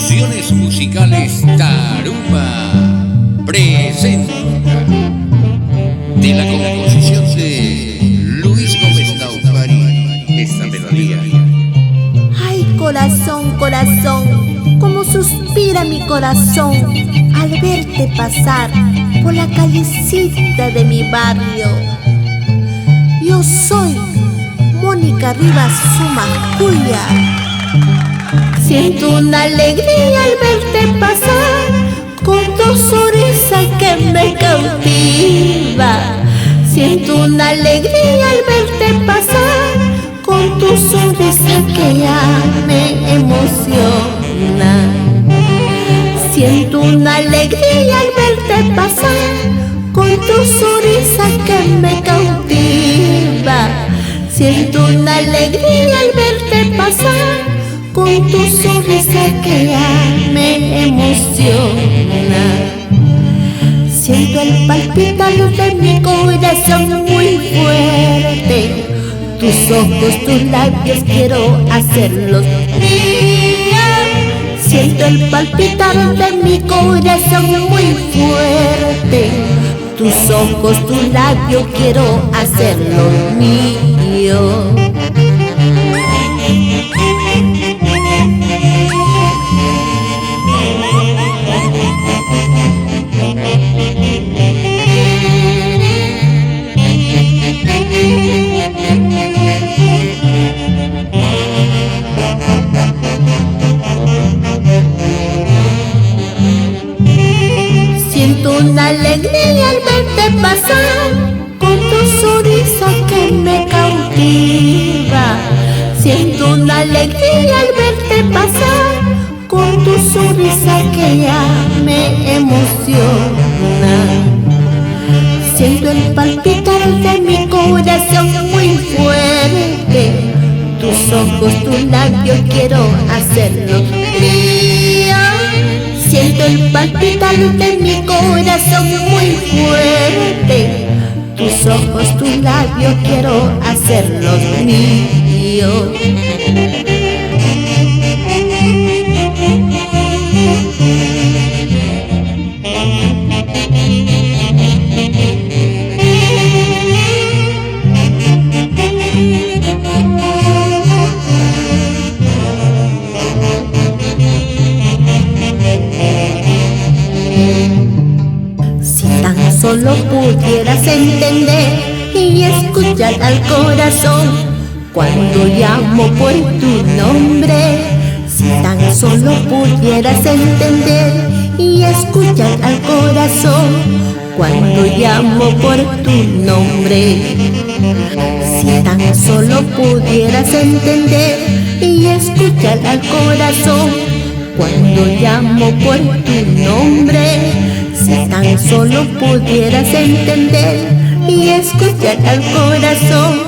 Producciones musicales Taruma presenta, de la composición de Luis Gómez Naufari, esta melodía. Ay, corazón, corazón, como suspira mi corazón al verte pasar por la callecita de mi barrio. Yo soy Mónica Rivas Sumacuya. Siento una alegría al verte pasar con tu sonrisa que me cautiva. Siento una alegría al verte pasar con tu sonrisa que ya me emociona. Siento una alegría al verte pasar con tu sonrisa que me cautiva. Siento una alegría al verte pasar con tu sonrisa que ya me emociona. Siento el palpitar de mi corazón muy fuerte. Tus ojos, tus labios quiero hacerlos míos. Siento el palpitar de mi corazón muy fuerte. Tus ojos, tus labios quiero hacerlos míos. Siento una alegría al verte pasar con tu sonrisa que me cautiva. Siento una alegría al verte pasar con tu sonrisa que ya me emociona. Siento el palpitar de mi corazón muy fuerte. Tus ojos, tus labios quiero hacerlos míos. Siento el palpitar de mi corazón muy fuerte. Tus ojos, tus labios quiero hacerlos míos. Solo pudieras entender y escuchar al corazón cuando llamo por tu nombre. Si tan solo pudieras entender y escuchar al corazón cuando llamo por tu nombre. Si tan solo pudieras entender y escuchar al corazón cuando llamo por tu nombre. Si tan solo pudieras entender y escuchar al corazón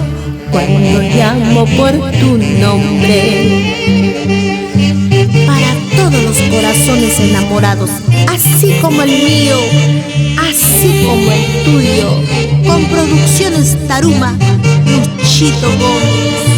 cuando llamo por tu nombre. Para todos los corazones enamorados, así como el mío, así como el tuyo, con Producciones Taruma, Luchito Gómez.